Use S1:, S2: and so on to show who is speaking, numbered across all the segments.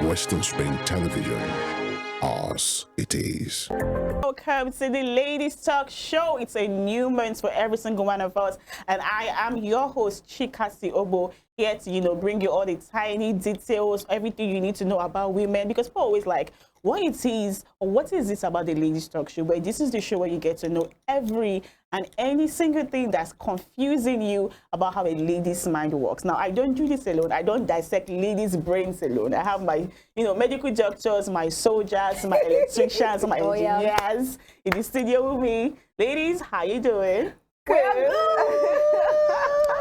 S1: Western Spain Television, ours it is.
S2: Welcome to the Ladies Talk Show. It's a new month for every single one of us, and I am your host, Chikasi Obo, here to bring you all the tiny details, everything you need to know about women, because people always like what it is or what is this about the Ladies Talk Show. But this is the show where you get to know every and any single thing that's confusing you about how a lady's mind works. Now, I don't do this alone. I don't dissect ladies' brains alone. I have my, medical doctors, my soldiers, my electricians, my engineers in the studio with me. Ladies, how you doing?
S3: Good.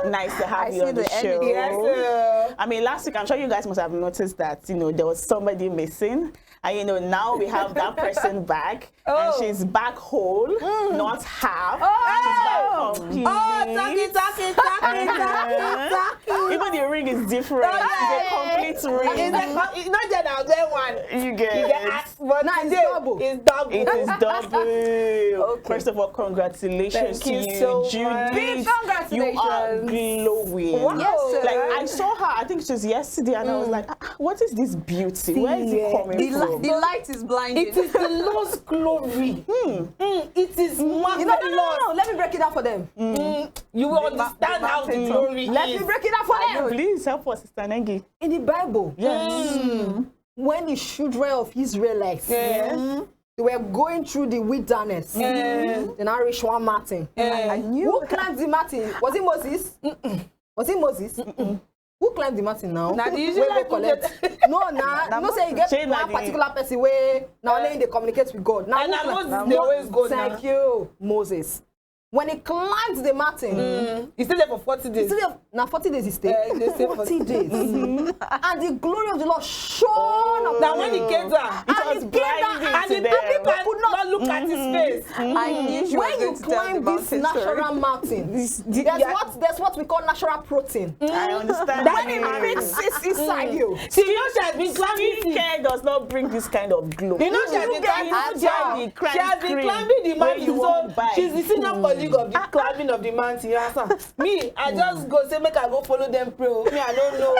S2: Nice to have you on the show.
S3: Yes,
S2: I mean, last week, I'm sure you guys must have noticed that, there was somebody missing. And, now we have that person back. And she's back whole, not half. She's back complete. Even the ring is different. It's a complete ring.
S3: It's not just I'll get one.
S2: You get
S3: but
S2: now
S3: it's double. It's double.
S2: It is double.
S3: Okay.
S2: First of all, congratulations
S3: Thank
S2: to
S3: you
S2: you,
S3: so
S2: Judith.
S3: much.
S4: Big congratulations.
S2: You are glowing.
S3: Wow.
S4: Yes, sir.
S2: Like, I saw her, I think it was yesterday, and I was like, what is this beauty? Where is it coming from?
S4: The light is blinding.
S3: It is the Lord's glory. It is marvelous.
S4: No. Let me break it down for them.
S3: You will understand how the glory
S4: Let
S3: is.
S4: me break it down for them.
S2: Please help us, Sister Nengi.
S4: In the Bible,
S2: Yes.
S4: when the children of Israelites they were going through the wilderness, then I reached one mountain. I knew who climbed the mountain. Was it Moses? Was it Moses? Who climbed the mountain now?
S3: Now, the
S4: Where
S3: Israelites
S4: collect. No, say you get
S2: Say
S4: one
S2: that
S4: particular person where now only they communicate with God. Now,
S3: And
S4: who
S3: now
S4: climb-
S3: Moses, they always go now.
S4: Thank you, Moses. When he climbed the mountain,
S3: He stayed there for 40 days.
S4: instead of now 40 days he stayed.
S3: They stay
S4: 40 days. And the glory of the Lord shone upon
S3: Now when he came down,
S2: It
S4: And
S2: was
S4: it came down
S2: blinding
S3: and
S2: to
S3: the
S2: them.
S3: people could not look at his face.
S4: I knew she when you climb this natural mountain, there's what we call natural protein.
S2: I understand.
S4: When it mixes inside you.
S3: See, you know she has been climbing.
S2: Skincare does not bring this kind of glow.
S3: You know she has been climbing the mountain, so she's the senior colleague of the climbing of the mountain. Me, I just go say make I go follow them pray. Me, I don't know.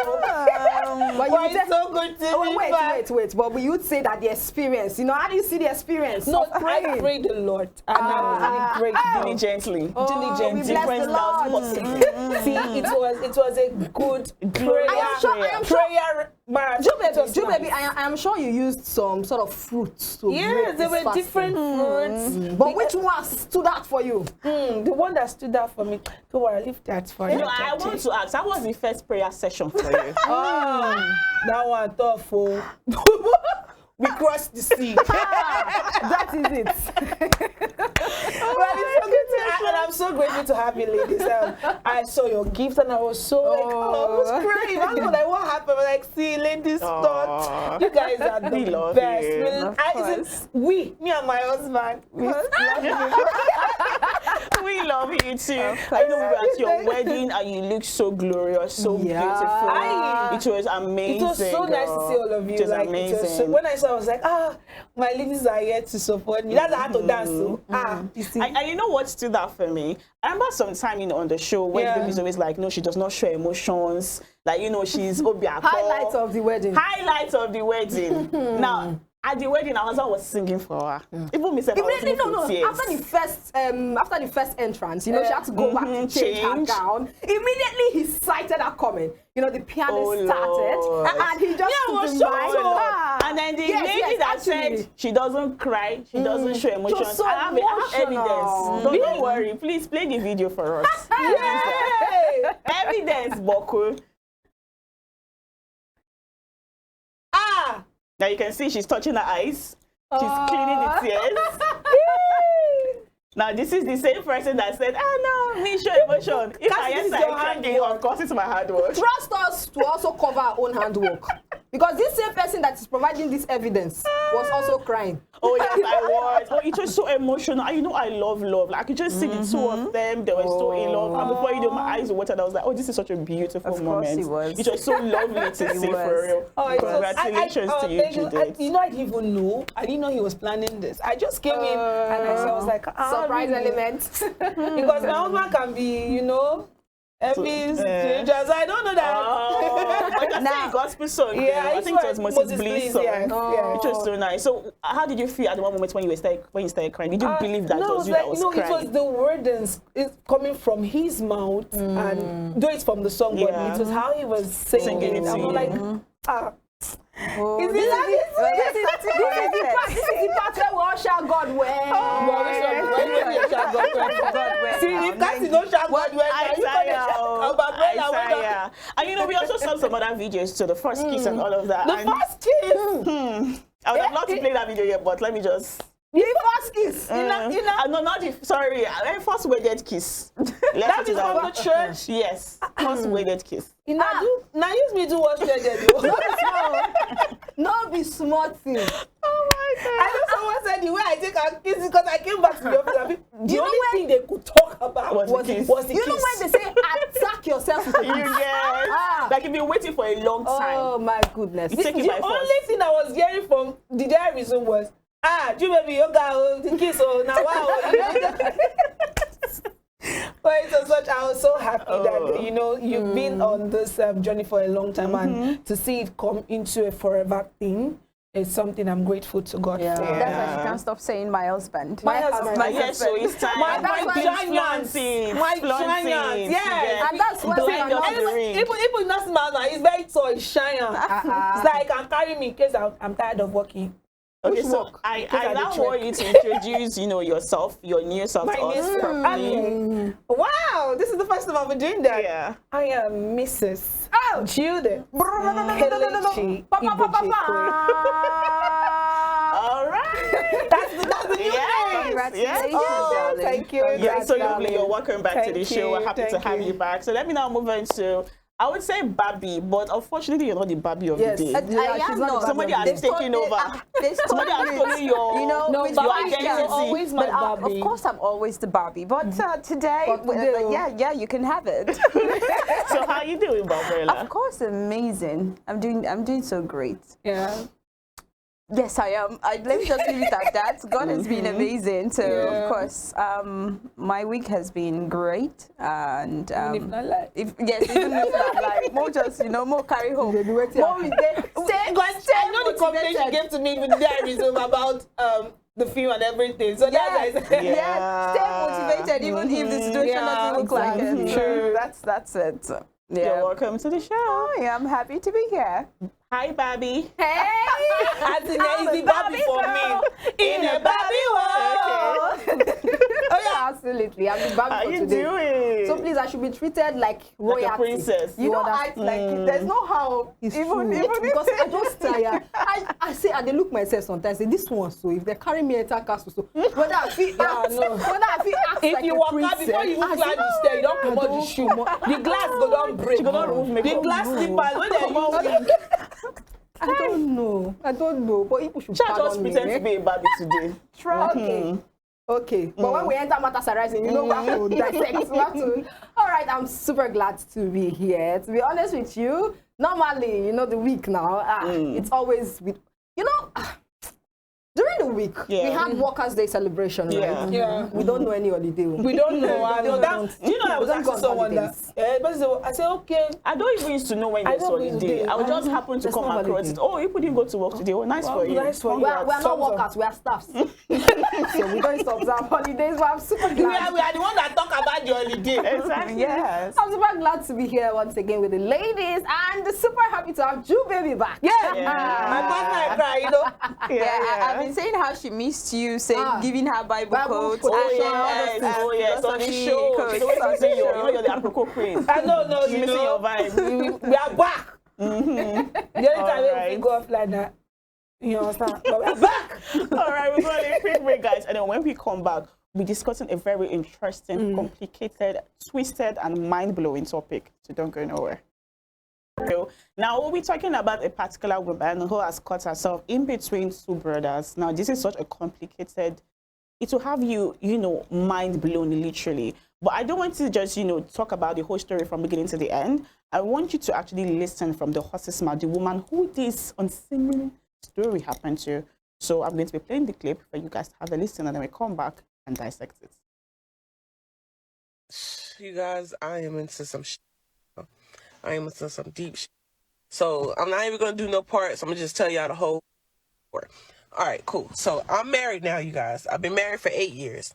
S4: But
S3: Why
S4: you
S3: it's so good to be back.
S4: wait. But you would say that the experience, how do you see the experience?
S3: No,
S4: of praying?
S3: I pray the Lord, and I really pray
S2: diligently.
S4: we bless
S2: Different
S4: the
S2: styles
S4: Lord.
S2: possible.
S3: See, it was a good prayer.
S4: I am sure.
S3: Prayer marathon.
S4: Baby, I am sure you used some sort of fruits to
S3: Yes,
S4: break
S3: there
S4: this
S3: were
S4: fasting.
S3: different fruits.
S4: But which one stood out for you?
S3: The one that stood out for me. Don't worry, I'll leave that for you.
S2: No, I want to ask, how was the first prayer session for you?
S3: That one tough. Oh. We crossed the sea.
S4: That is it.
S3: Well, it's so good to and I'm so grateful to have you, ladies. I saw your gifts and I was so I was crying. I was like, what happened? I was like, see, ladies, thought you guys are
S2: We
S3: the
S2: love
S3: best.
S2: you.
S3: Me and my husband.
S2: We love you too. I know we were at your wedding and you looked so glorious, so beautiful. It was amazing.
S3: It was so nice to see all of you.
S2: It was
S3: like,
S2: amazing.
S3: It was so, when I saw, I was like, my ladies are here to support me. That's how to dance. So. You see.
S2: And you know what stood out for me? I remember sometime, on the show when the baby's always like, no, she does not show emotions. Like, she's Obiako.
S4: Highlights of the wedding.
S2: Highlights of the wedding. Now, at the wedding, I was singing for her. Even me said,
S4: Immediately, no. After the first entrance, she had to go back to change her gown. Immediately, he cited her comment. The piano started, and he just took the mic.
S2: And then the lady that said she doesn't cry, she doesn't show emotions.
S4: So
S2: I have evidence. Don't worry, please play the video for us. Evidence, Boku. Now you can see she's touching her eyes. She's cleaning the tears. Now this is the same person that said, no, me show emotion. If I cry, of course it's my hard work.
S4: Trust us to also cover our own handwork. Because this same person that is providing this evidence was also crying.
S2: Oh yes, I was. Oh, it was so emotional. I love love. Like I could just see the two of them. They were so in love. And before you know, my eyes watered. I was like, oh, this is such a beautiful moment.
S4: It was.
S2: It was so lovely to see for real. Congratulations to you, Judith.
S3: I didn't even know. I didn't know he was planning this. I just came in and I was like,
S4: Surprise
S3: really?
S4: element.
S3: Because my husband can be, you know, heavy strangers. I don't know that.
S2: But you're saying gospel song.
S3: Yeah,
S2: I think it was Moses Bliss song.
S3: Yeah.
S2: Which was so nice. So how did you feel at the one moment when you started crying? Did you believe that it was you that was crying?
S3: It was the wordings coming from his mouth, and though it's from the song, but it was how he was singing it. I'm like,
S4: This is the part where we all shout God well.
S3: See, if Cassie don't shout God well,
S2: Isaiah. And you know, we also saw some other videos to the first kiss and all of that.
S3: The first kiss.
S2: I would have loved to play that video yet, but let me just.
S4: The first kiss.
S2: No, not the. Sorry, first wedded kiss.
S3: That is from the church.
S2: Yes, first wedded kiss.
S3: Now use me to watch wedded.
S4: No be small thing.
S2: Oh my God!
S3: I know someone said the way I take a kiss because I came back to the office. The only thing they could talk about was the kiss.
S4: You know when they say attack yourself with a
S2: You
S4: kiss?
S2: get like you've been waiting for a long time.
S4: Oh my goodness.
S2: You take it by
S3: The
S2: force.
S3: only thing I was hearing from the diary reason was, you baby, yoga, the kiss, now wow. But it was such, I was so happy that, you know, you've been on this journey for a long time, and to see it come into a forever thing is something I'm grateful to God for.
S5: That's why she can't stop saying my husband.
S3: My husband.
S2: Yes, so it's time.
S3: My giants. My giants. Yes.
S4: And that's why we are not.
S3: Even not small now, he's very tall, he's shiny. It's like, can carry me in case I'm tired of walking.
S2: Okay, so I now want you to introduce, you know, yourself, your new self to us properly.
S3: Wow, this is the first time I've been doing that.
S2: Yeah.
S3: I am Mrs. Judith Kelechi Ibojekwe.
S2: All right.
S3: That's the new name.
S5: Congratulations, darling.
S3: Thank you.
S2: Yeah, so lovely. You're welcome back to the show. We're happy to have you back. So let me now move on to, I would say Barbie, but unfortunately you're not the Barbie of the day.
S5: I am not.
S2: Somebody has taken over. Somebody has stolen your,
S5: you know,
S3: No,
S5: with
S3: Barbie
S5: your
S3: is
S5: identity.
S3: always my
S5: But
S3: Barbie.
S5: of course, I'm always the Barbie. But today, yeah, you can have it.
S2: So how you doing, Barbara?
S5: Of course, amazing. I'm doing so great.
S3: Yeah.
S5: Yes, I am. Let me just leave it at that. God has been amazing. So, of course, my week has been great. And
S3: Even if not like.
S5: even if not like, more just, you know, more carry home. More with
S3: Because I know the comment you gave to me with the diary about the film and everything. So that's why I said,
S5: stay motivated, even if the situation doesn't look like it.
S2: True.
S5: That's it.
S2: You're welcome to the show.
S5: Oh, yeah, I'm happy to be here.
S2: Hi, Barbie.
S5: Hey!
S3: as in there is the Barbie for me. In a Barbie world.
S4: Oh yeah, absolutely. I'm the Barbie
S2: How
S4: for
S2: you
S4: today.
S2: doing?
S4: So please, I should be treated like royalty.
S2: Like a princess.
S5: You know,
S4: understand?
S5: like, there's no how.
S4: It's
S5: even
S4: true. Because I just tire. I say, and they look myself sometimes. Say this one. So if they carry me enter castle, so whether I feel whether I feel act
S3: If
S4: like
S3: you
S4: a
S3: walk
S4: princess,
S3: out before you even climb the stair, you don't come out the shoe. The glass go down break.
S2: She go down remove makeup.
S3: The glass slippers when they use.
S4: I don't know. But people should
S2: Just
S4: pardon me.
S2: pretend to be a Barbie today.
S4: Okay. But when we enter matters arising, you know we have to dissect. We have to. All right, I'm super glad to be here. To be honest with you, normally, you know, the week now, it's always with, you know, during the week, we had Workers' Day celebration, right?
S3: Yeah.
S4: We don't know any holiday.
S3: We don't know. I know that. You know, I was
S4: We don't go
S3: asking
S4: on
S3: someone that. I said, okay.
S2: I don't even used to know when
S3: I
S2: it's
S3: don't
S2: holiday.
S3: holiday.
S2: I would just happen to
S4: There's
S2: come
S4: no
S2: across
S4: holiday.
S2: it. Oh, you didn't go to work today. Oh, nice for you.
S3: Nice for you.
S4: We are not workers, we are staffs. So we don't observe holidays, but I'm super glad.
S3: We are the one that talk about the holiday.
S2: Exactly.
S5: Yes.
S4: I'm super glad to be here once again with the ladies and super happy to have Ju baby back.
S3: Yeah.
S2: Yeah.
S3: My partner cry, you know.
S5: I've been saying how she missed you, saying giving her Bible quotes.
S2: Oh,
S5: and,
S2: yes, on the show.
S5: philosophy
S2: She's always
S5: quotes.
S2: saying you're the apropos queen.
S3: I don't know,
S2: She's
S3: you
S2: missing
S3: know.
S2: your vibe.
S3: We are back. The only time we go off like that, you understand? But we're back.
S2: All right, we're going to a quick break, guys. And then when we come back, we're discussing a very interesting, complicated, twisted, and mind-blowing topic. So don't go nowhere. Now, we'll be talking about a particular woman who has caught herself in between two brothers. Now, this is such a complicated, it will have you, you know, mind blown, literally. But I don't want to just, you know, talk about the whole story from beginning to the end. I want you to actually listen from the horse's mouth, the woman who this unseemly story happened to. So I'm going to be playing the clip for you guys to have a listen, and then we come back and dissect it.
S6: You guys, I am into some shit. I am into some deep shit. So I'm not even going to do no parts. I'm going to just tell y'all the whole story. All right, cool. So I'm married now, you guys. I've been married for 8 years.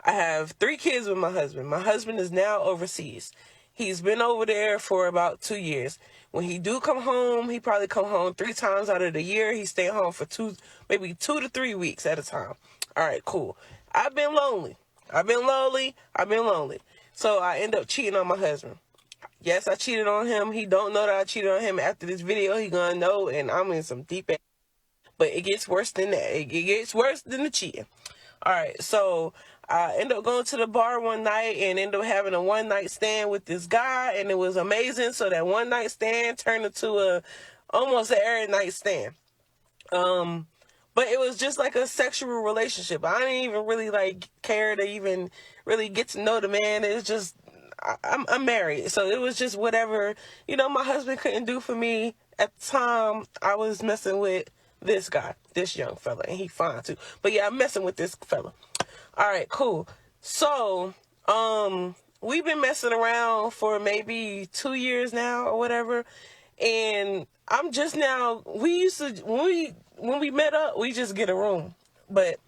S6: I have 3 kids with my husband. My husband is now overseas. He's been over there for about 2 years. When he do come home, he probably come home 3 times out of the year. He stay home for maybe 2 to 3 weeks at a time. All right, cool. I've been lonely. I've been lonely. So I end up cheating on my husband. Yes, I cheated on him. He don't know that I cheated on him. After this video, he gonna know, and I'm in some deep ass. But it gets worse than that. It gets worse than the cheating. All right, so I ended up going to the bar one night and ended up having a one-night stand with this guy, and it was amazing. So that one-night stand turned into almost an every night stand. But it was just like a sexual relationship. I didn't even really care to even really get to know the man. It's just I'm married, so it was just whatever my husband couldn't do for me at the time. I was messing with this guy, this young fella, and he fine too. But yeah, I'm messing with this fella. All right, cool. So we've been messing around for maybe 2 years now or whatever, and I'm just now. We used to when we met up, we just get a room, but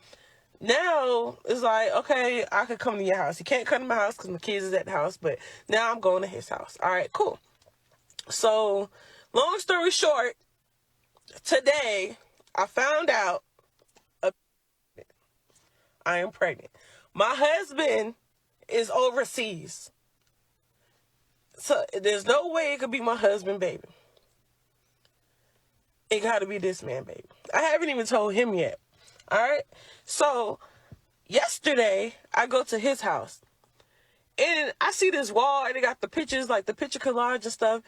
S6: now it's like, okay, I could come to your house. You can't come to my house because my kids is at the house, but now I'm going to his house. All right, cool. So long story short, today I found out I am pregnant. My husband is overseas, so there's no way it could be my husband, baby. It got to be this man, baby. I haven't even told him yet. All right. So yesterday I go to his house and I see this wall and it got the pictures, like the picture collage and stuff.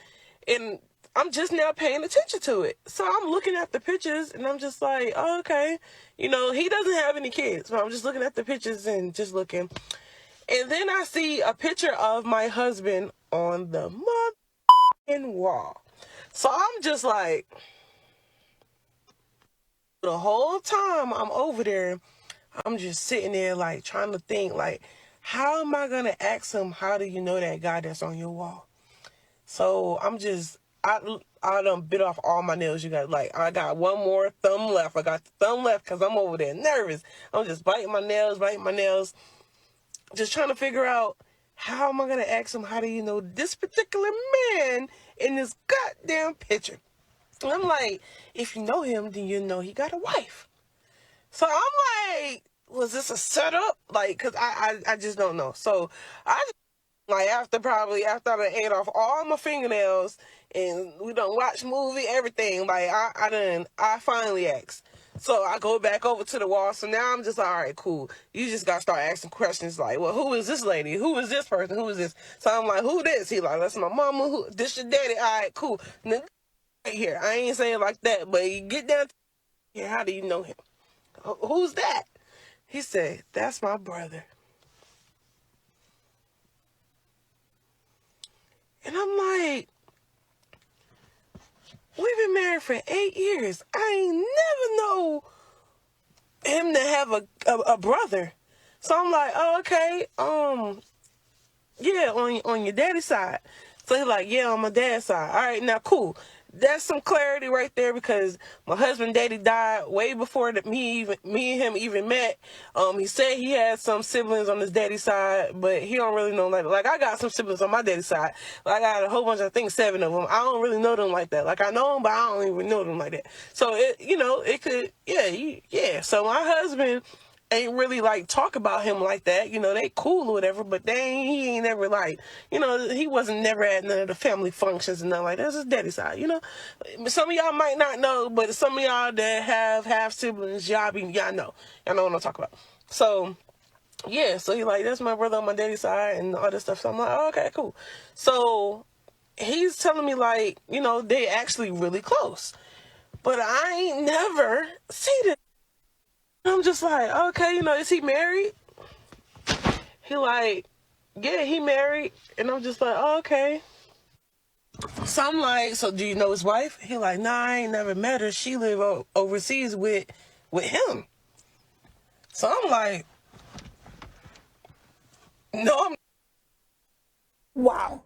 S6: And I'm just now paying attention to it. So I'm looking at the pictures and I'm just like, oh, okay. He doesn't have any kids. So I'm just looking at the pictures and just looking. And then I see a picture of my husband on the motherfucking wall. So I'm just like, the whole time I'm over there, I'm just sitting there trying to think how am I going to ask him, how do you know that guy that's on your wall? So I'm just, I done bit off all my nails, you guys. I got one more thumb left. I got the thumb left because I'm over there nervous. I'm just biting my nails, just trying to figure out how am I going to ask him, how do you know this particular man in this goddamn picture? And I'm like, if you know him, then you know he got a wife. So I'm like, was this a setup? Because I just don't know. So I just, after I ate off all my fingernails and we done watch movie, everything, I finally asked. So I go back over to the wall. So now I'm just like, all right, cool. You just got to start asking questions well, who is this lady? Who is this person? Who is this? So I'm like, who this? He that's my mama. Who? This your daddy? All right, cool. And then, right here, I ain't saying it like that, but you get down to here, how do you know him? Who's that? He said, that's my brother. And I'm like, we've been married for 8 years. I ain't never know him to have a brother. So I'm like, oh, okay, yeah, on your daddy's side. So he's like, yeah, on my dad's side. All right, now cool. That's some clarity right there because my husband, daddy died way before me and him even met. He said he had some siblings on his daddy's side, but he don't really know like I got some siblings on my daddy's side. I got a whole bunch, I think 7 of them. I don't really know them like that. I know them, but I don't even know them like that. So it could, yeah. So my husband ain't really talk about him like that. They cool or whatever, but he ain't never he wasn't never at none of the family functions and nothing like that. That's his daddy's side, Some of y'all might not know, but some of y'all that have half siblings, y'all know. Y'all know what I'm talking about. So yeah, so he that's my brother on my daddy's side and all this stuff. So I'm like, oh, okay, cool. So he's telling me they actually really close. But I ain't never seen it. I'm just like, okay, is he married? He yeah, he married. And I'm just like, oh, okay. So I'm like, so do you know his wife? He nah, I ain't never met her. She live overseas with him. So I'm like, No, I'm
S3: Wow.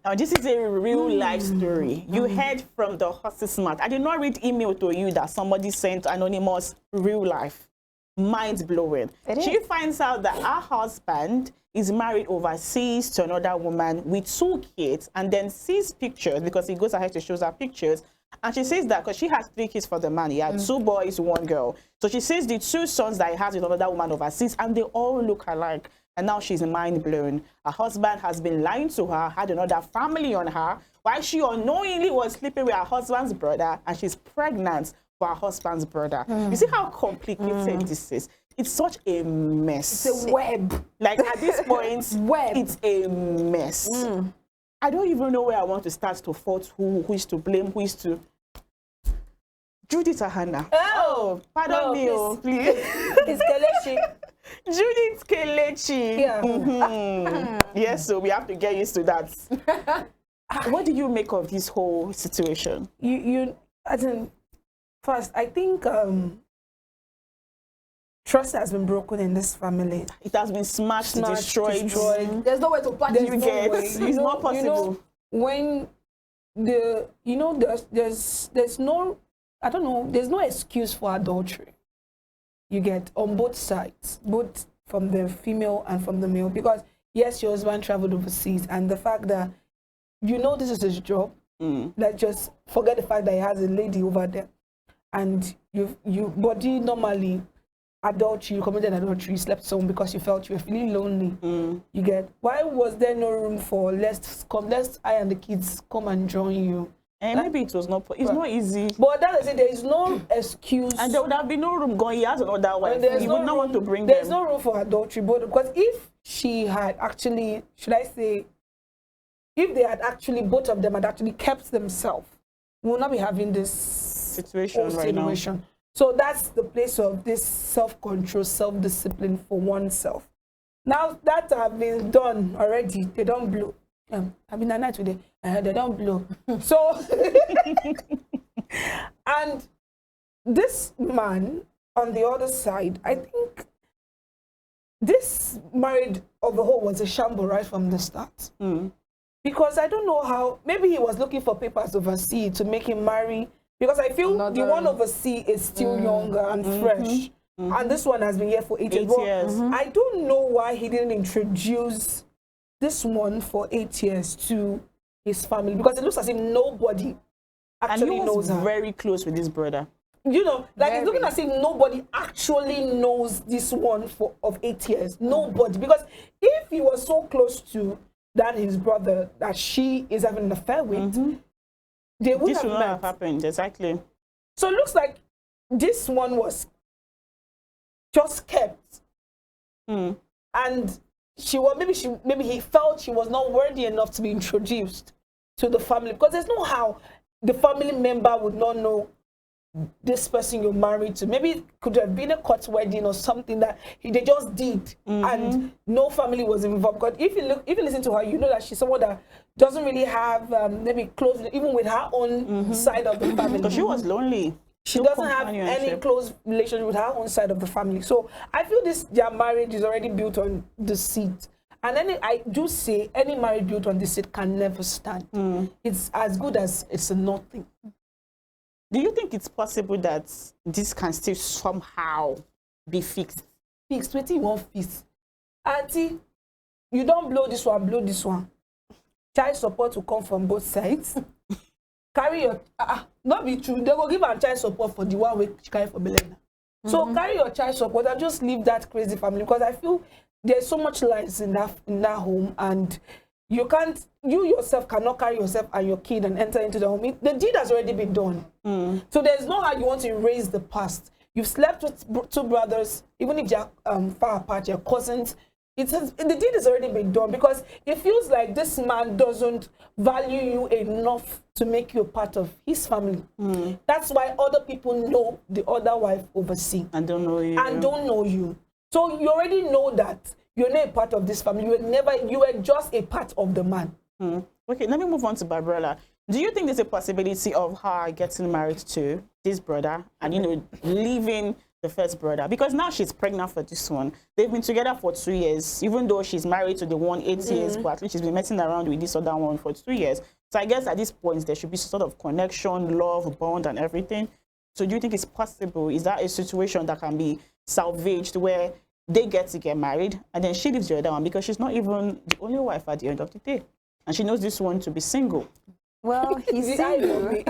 S2: Now, this is a real life story. You heard from the horse's mouth. I did not read email to you that somebody sent anonymous real life. Mind blowing. She finds out that her husband is married overseas to another woman with 2 kids, and then sees pictures because he goes ahead to show her pictures. And she says that because she has 3 kids for the man, he had 2 boys, 1 girl. So she says the 2 sons that he has with another woman overseas, and they all look alike. And now she's mind blown. Her husband has been lying to her, had another family on her, while she unknowingly was sleeping with her husband's brother, and she's pregnant for her husband's brother. You see how complicated this is? It's such a mess.
S3: It's a web.
S2: Like at this point,
S3: Web.
S2: it's a mess. I don't even know where I want to start to fault who is to blame, who is to. Judith or Hannah?
S3: Oh,
S2: Pardon
S3: no,
S2: me, oh, please.
S3: It's Kelechi.
S2: Judith Kelechi.
S3: Yeah.
S2: Yes, so we have to get used to that. What do you make of this whole situation?
S3: As in, first, I think trust has been broken in this family.
S2: It has been smashed, destroyed.
S4: There's no way to patch
S2: You get it's not possible.
S3: When there's no, I don't know, there's no excuse for adultery. You get on both sides, both from the female and from the male, because yes, your husband traveled overseas, and the fact that this is his job, like just forget the fact that he has a lady over there, and body normally adultery, you committed adultery, you slept with someone because you felt you were feeling lonely. You get, why was there no room for let's I and the kids come and join you?
S2: And maybe it was not. It's not easy.
S3: But that is it. There is no excuse.
S2: And there would have been no room going. He has another wife. He would not want to bring
S3: There's
S2: them.
S3: no room for adultery. But because if she had actually, should I say, if they had actually, both of them had actually kept themselves, we would not be having this
S2: situation right now.
S3: So that's the place of this self-control, self-discipline for oneself. Now that have been done already, they don't blow. I've been at night today. They don't blow. So, and this man on the other side, I think this marriage of the whole was a shamble right from the start. Because I don't know how, maybe he was looking for papers overseas to make him marry. Because I feel the one overseas is still younger and fresh. And this one has been here for 8 years. I don't know why he didn't introduce this one for 8 years to his family, because it looks as if nobody actually knows her.
S2: Very close with his brother.
S3: It's looking as if nobody actually knows this one of 8 years. Nobody. Because if he was so close to that his brother that she is having an affair with, they would
S2: This
S3: have
S2: would not have
S3: met.
S2: happened, exactly.
S3: So it looks like this one was just kept. And maybe he felt she was not worthy enough to be introduced to the family, because there's no how the family member would not know this person you're married to. Maybe it could have been a court wedding or something that they just did, and no family was involved. Because if you listen to her, you know that she's someone that doesn't really have maybe close, even with her own side of the family.
S2: Because she was lonely.
S3: She doesn't have any close relationship with her own side of the family. So I feel their marriage is already built on deceit. And I do say any marriage built on deceit can never stand. It's as good as it's a nothing.
S2: Do you think it's possible that this can still somehow be fixed?
S3: Fixed, what you want fixed? Auntie, you don't blow this one, blow this one. Child support will come from both sides. Carry your not be true. They will give her child support for the one we carry for Belena. So carry your child support and just leave that crazy family, because I feel there's so much lies in that home, and you yourself cannot carry yourself and your kid and enter into the home. The deed has already been done. So there's no how you want to erase the past. You've slept with 2 brothers, even if they're far apart, your cousins. The deed has already been done, because it feels like this man doesn't value you enough to make you a part of his family. That's why other people know the other wife overseas.
S2: And don't know you.
S3: So you already know that you're not a part of this family. You were just a part of the man.
S2: Okay, let me move on to Barbara. Do you think there's a possibility of her getting married to this brother and, leaving the first brother, because now she's pregnant for this one. They've been together for 2 years, even though she's married to the one 8 years, but at least she's been messing around with this other one for 2 years. So I guess at this point there should be some sort of connection, love, bond, and everything. So do you think it's possible? Is that a situation that can be salvaged where they get to get married and then she leaves the other one because she's not even the only wife at the end of the day, and she knows this one to be single?
S5: Well, he's single.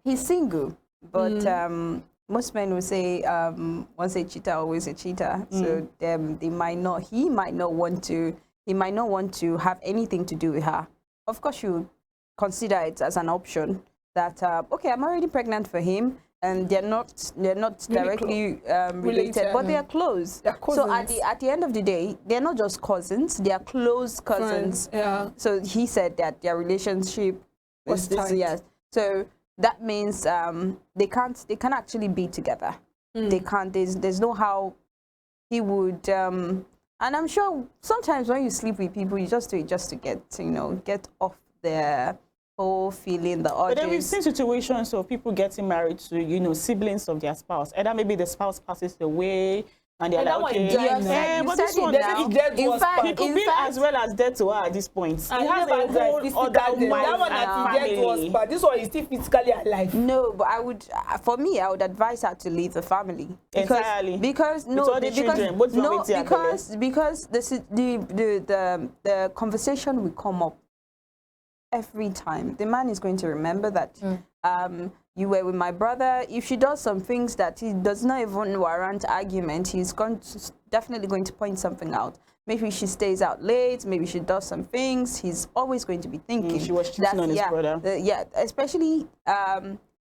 S5: He's single, but most men will say, once a cheater, always a cheater. So they might not. He might not want to have anything to do with her. Of course, you consider it as an option that okay, I'm already pregnant for him, and they're not directly related, but they are close.
S3: They're cousins.
S5: So at the end of the day, they're not just cousins; they are close cousins.
S3: Friends, yeah.
S5: So he said that their relationship
S3: Was
S5: this,
S3: tight.
S5: yes. So that means they can't actually be together. They can't. There's no how he would. And I'm sure sometimes when you sleep with people, you just do it just to get off their whole feeling, the urges.
S2: But then we've seen situations of people getting married to, siblings of their spouse. Either maybe the spouse passes away and they're
S3: And that
S2: like,
S3: one
S2: okay,
S3: died now.
S2: yeah,
S5: You
S2: but
S5: said
S2: this
S5: it
S2: one,
S5: now.
S3: If dead
S5: In
S3: was
S5: fact,
S3: part.
S2: he could be as well as dead to her at this point.
S3: And
S2: He has a
S3: never died
S2: whole
S3: physically.
S2: other wife
S3: That one
S2: and
S3: that he dead was
S2: family.
S3: part. This one is still physically alive.
S5: No, but I would, for me, I would advise her to leave the family
S2: Entirely.
S5: because
S2: With
S5: no,
S2: all the children, both
S5: no,
S2: Vomiti and Bele.
S5: because the conversation will come up every time. The man is going to remember that you were with my brother. If she does some things that he does not even warrant argument, he's definitely going to point something out. Maybe she stays out late. Maybe she does some things. He's always going to be thinking.
S2: She was cheating on his brother.
S5: Yeah, especially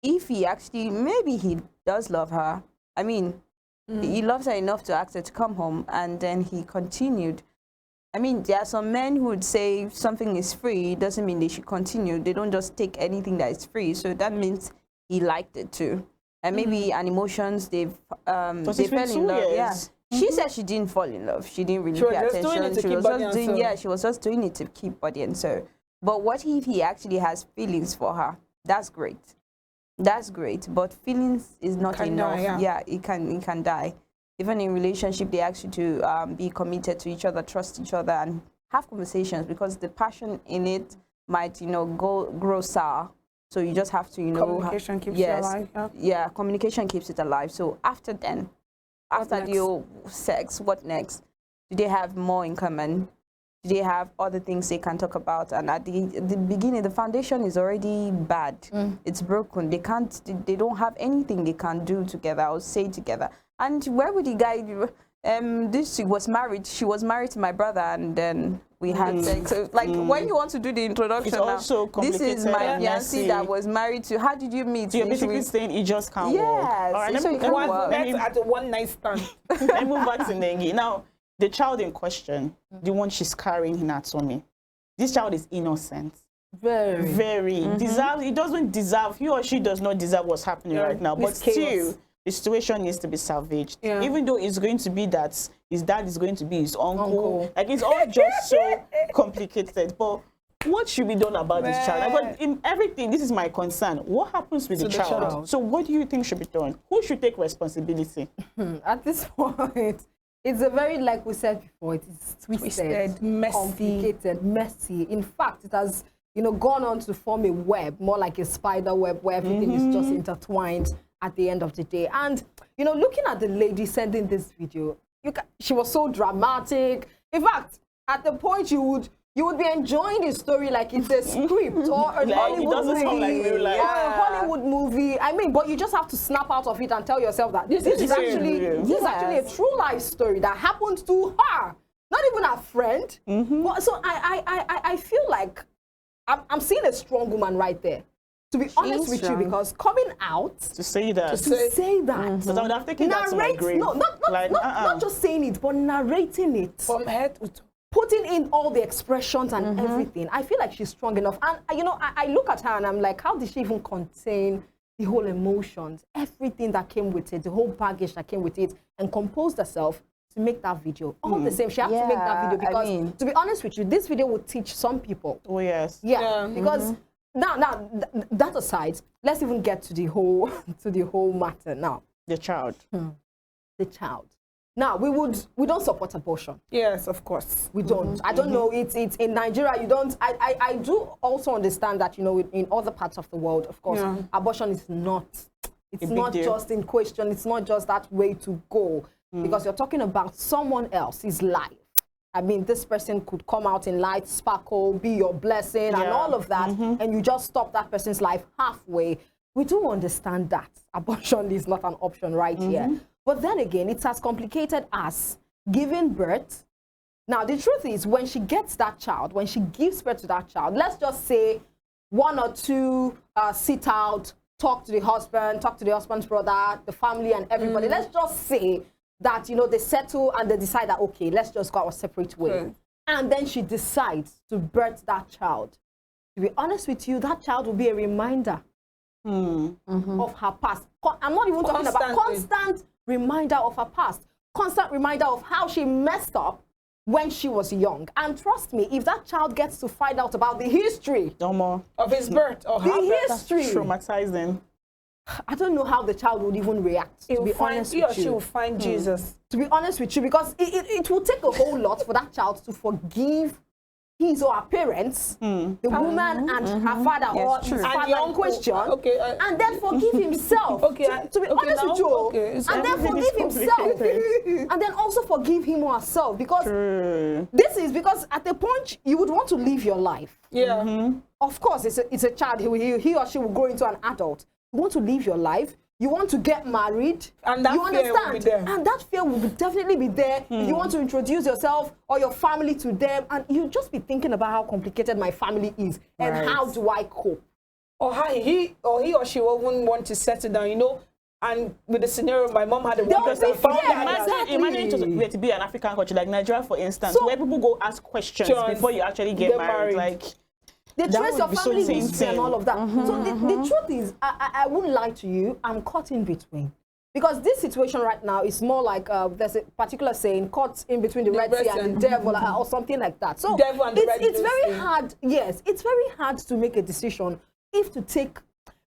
S5: if he actually, maybe he does love her. I mean, he loves her enough to ask her to come home, and then he continued. I mean, there are some men who would say if something is free, doesn't mean they should continue. They don't just take anything that is free. So that means he liked it too. And maybe an emotions, they fell in love. Yeah. She said she didn't fall in love. She didn't really pay attention. She was just doing, she was just doing it to keep body and soul. But what if he actually has feelings for her? That's great. That's great. But feelings is not enough. Yeah, it can die. Even in relationship, they ask you to be committed to each other, trust each other, and have conversations, because the passion in it might, grow sour. So you just have to,
S3: Communication keeps it alive.
S5: Yeah, communication keeps it alive. So after the whole sex, what next? Do they have more in common? Do they have other things they can talk about? And at the beginning, the foundation is already bad. It's broken. They don't have anything they can do together or say together. And where would the guy? She was married to my brother, and then we had sex. So, when you want to do the introduction,
S2: It's also
S5: this is my
S2: complicated and
S5: fiancé
S2: messy.
S5: that was married to. How did you meet?
S2: So you're basically saying it just can't work.
S5: Yes,
S2: All right,
S5: so it can't work.
S3: Met at a one-night stand.
S2: let me move back to Nengi. Now, the child in question, the one she's carrying in her tummy, this child is innocent. Very. He doesn't deserve, he or she does not deserve what's happening right now. But still, the situation needs to be salvaged.
S3: Yeah.
S2: Even though it's going to be that his dad is going to be his uncle. Like, it's all just so complicated. But what should be done about this child? But in everything, this is my concern. What happens with the child? So what do you think should be done? Who should take responsibility?
S4: At this point, it's a very, like we said before, it is twisted,
S3: messy,
S4: complicated, messy. In fact, it has, gone on to form a web, more like a spider web, where everything is just intertwined at the end of the day. And, looking at the lady sending this video, she was so dramatic. In fact, at the point you would be enjoying the story like it's a script or a Hollywood movie. Or a Hollywood movie. I mean, but you just have to snap out of it and tell yourself that this is actually a true life story that happened to her, not even her friend. But, so I feel like I'm seeing a strong woman right there. To be honest with you, because coming out
S2: to say that,
S4: but
S2: I would have taken that to my grave.
S4: Not just saying it, but narrating it
S3: from head to toe.
S4: Putting in all the expressions and everything. I feel like she's strong enough. And, I look at her and I'm like, how did she even contain the whole emotions, everything that came with it, the whole baggage that came with it, and composed herself to make that video? All the same, she had to make that video because, to be honest with you, this video would teach some people.
S2: Oh, yes.
S4: Yeah, because now, that aside, let's even get to the whole matter now.
S2: The child.
S4: The child. Now, we don't support abortion.
S3: Yes, of course.
S4: We don't. I don't know. It's in Nigeria. You don't. I do also understand that, you know, in other parts of the world, of course, abortion is not. It's not just in question. It's not just that way to go, because you're talking about someone else's life. I mean, this person could come out in light, sparkle, be your blessing, and all of that, and you just stop that person's life halfway. We do understand that abortion is not an option right here. But then again, it's as complicated as giving birth. Now, the truth is, when she gets that child, when she gives birth to that child, let's just say one or two sit out, talk to the husband's brother, the family, and everybody. Let's just say that, you know, they settle and they decide that, okay, let's just go our separate way. And then she decides to birth that child. To be honest with you, that child will be a reminder of her past. I'm not even talking about constant reminder of her past, constant reminder of how she messed up when she was young. And trust me, if that child gets to find out about the history
S3: of his birth or her
S4: the
S3: birth,
S4: history,
S2: Traumatizing.
S4: I don't know how the child would even react. To be honest
S3: he or
S4: with
S3: she
S4: you,
S3: will find Jesus.
S4: to be honest with you, because it will take a whole lot for that child to forgive his or her parents, the woman and her father, or his father in question, and then forgive himself. To be honest with you, and then forgive himself, and then also forgive him or herself, because this is because at the point you would want to live your life. Of course, it's a child. He or she will grow into an adult. You want to live your life. You want to get married,
S3: and that
S4: you
S3: fear
S4: understand,
S3: will be there.
S4: and that fear will definitely be there. You want to introduce yourself or your family to them, and you just be thinking about how complicated my family is and how do I cope.
S3: Or how he or she won't want to settle down, you know. And with the scenario, my mom had a
S4: Imagine
S2: to be an African country like Nigeria, for instance, where people go ask questions before you actually get married. Like,
S4: they trace your family history and all of that. So the truth is, I wouldn't lie to you, I'm caught in between. Because this situation right now is more like, there's a particular saying, caught in between the Red Sea and the devil, or something like that. So it's very hard, yes, it's very hard to make a decision if to take,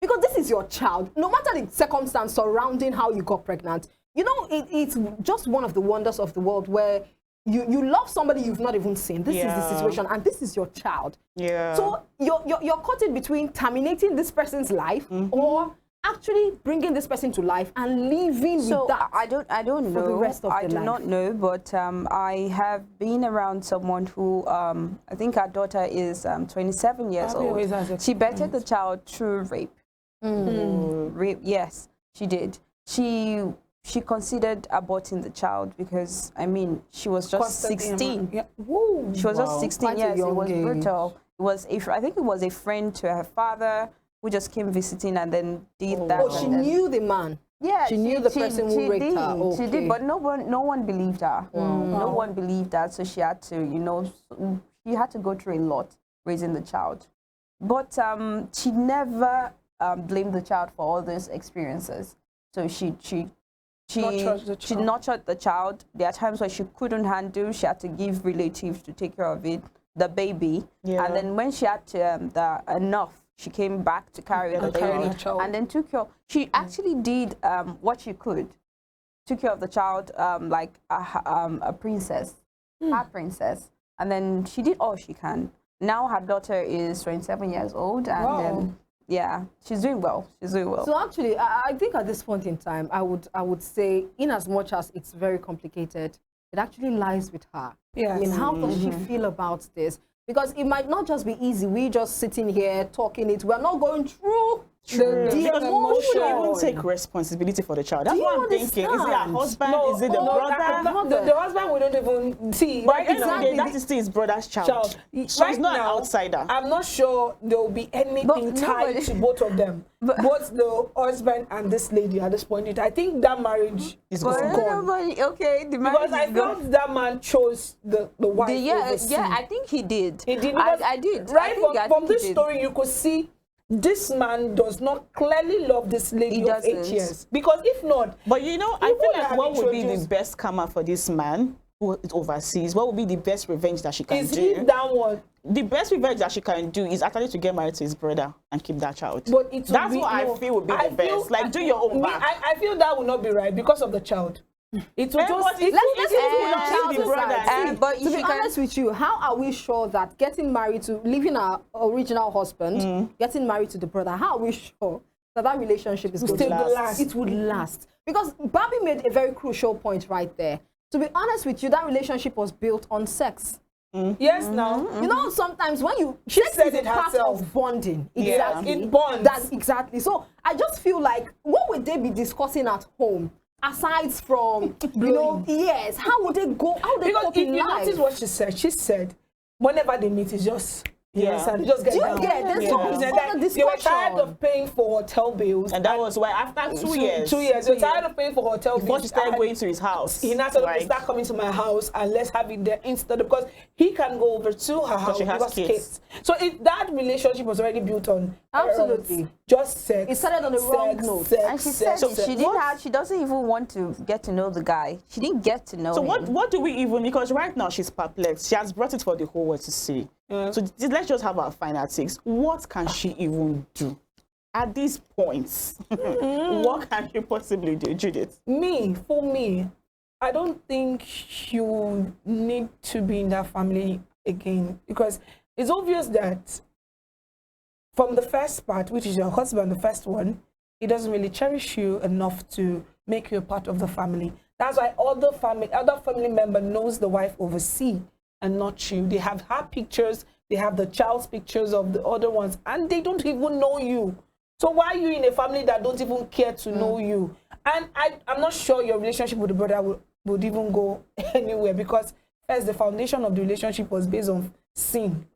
S4: because this is your child, no matter the circumstance surrounding how you got pregnant. You know, it's just one of the wonders of the world where you love somebody you've not even seen. This is the situation, and this is your child. So you're caught in between terminating this person's life or actually bringing this person to life and living with that.
S5: I don't know.
S4: The rest of
S5: I
S4: the
S5: do
S4: life.
S5: not know, but I have been around someone who I think her daughter is 27 years old. She birthed the child through rape. Rape, yes, she did. She considered aborting the child because, I mean, she was just 16. She was just 16 years. It was brutal. It was I think it was a friend to her father who just came visiting and then did that.
S4: Oh, she knew the man.
S5: Yeah,
S4: she knew the person who raped her.
S5: She did, but no one believed her. No one believed her, so she had to, you know, she had to go through a lot raising the child. But she never blamed the child for all those experiences. So she nurtured the child. There are times where she couldn't handle. She had to give relatives to take care of it, the baby. And then when she had to, enough, she came back to carry the baby and then took care. She actually did what she could. Took care of the child like a princess, her princess. And then she did all she can. Now her daughter is 27 years old, and yeah, she's doing well. She's doing well.
S4: So actually, I think at this point in time, I would say, in as much as it's very complicated, it actually lies with her. I mean, how does she feel about this? Because it might not just be easy. We just sitting here talking it. We're not going through the
S2: because who should even take responsibility for the child? That's what I'm thinking. Is it her husband? Is it the brother?
S3: The husband wouldn't even see.
S2: But that is still his brother's child. So he's not an outsider.
S3: I'm not sure there will be anything tied to both of them. Both the husband and this lady at this point. I think that marriage is gone.
S5: Okay, the marriage
S3: because I felt that man chose the wife.
S5: Yeah, I think he did.
S3: He did.
S5: I did.
S3: Right from this story, you could see this man does not clearly love this lady of 8 years. Because if not...
S2: But you know, I feel like what would be the best karma for this man who is overseas, what would be the best revenge that she can
S3: Is
S2: do?
S3: he that one?
S2: The best revenge that she can do is actually to get married to his brother and keep that child.
S3: But it
S2: That's what I feel would be the best. Like, do your own back.
S3: I feel that would not be right because of the child. It will just...
S2: let's
S4: the brother.
S5: but
S4: To be honest with you, how are we sure that getting married to, leaving our original husband, getting married to the brother, how are we sure that that relationship is going to last? It would last. Because Barbie made a very crucial point right there. To be honest with you, that relationship was built on sex.
S3: Yes, now.
S4: You know, sometimes when you...
S3: She
S4: sex
S3: said
S4: is
S3: it
S4: a part
S3: herself.
S4: of bonding.
S2: Yeah.
S4: Exactly.
S3: It bonds.
S4: That's exactly. So I just feel like, what would they be discussing at home? Aside from, you know, yes, how would they go? How would they
S3: Because
S4: cope
S3: if
S4: in
S3: you
S4: life?
S3: notice what she said, whenever they meet, it's just...
S2: Yeah.
S3: They just get
S4: Do you
S3: down.
S4: get? There's
S2: Yeah.
S4: no
S3: They
S4: further
S3: were tired
S4: discussion.
S3: of paying for hotel bills.
S2: And that was why after 2 years.
S3: 2 years. They were tired of paying for hotel
S2: Before
S3: bills.
S2: she started
S3: and
S2: going to his house.
S3: he now said, okay,
S2: like,
S3: start coming to my house and let's have it there instead, because he can go over to her house
S2: she has
S3: because
S2: kids.
S3: So that relationship was already built on
S4: Absolutely.
S3: just sex.
S4: It started on the wrong note.
S5: And she said she doesn't even want to get to know the guy. She didn't get to know
S2: So
S5: him.
S2: what do we even, because right now she's perplexed. She has brought it for the whole world to see. So let's just have our final takes. What can she even do at this point? What can she possibly do, Judith?
S3: For me, I don't think you need to be in that family again, because it's obvious that from the first part, which is your husband, the first one, he doesn't really cherish you enough to make you a part of the family. That's why other family member knows the wife overseas and not you. They have her pictures, they have the child's pictures of the other ones, and they don't even know you. So why are you in a family that don't even care to know you? And I'm not sure your relationship with the brother would even go anywhere, because first, the foundation of the relationship was based on sin.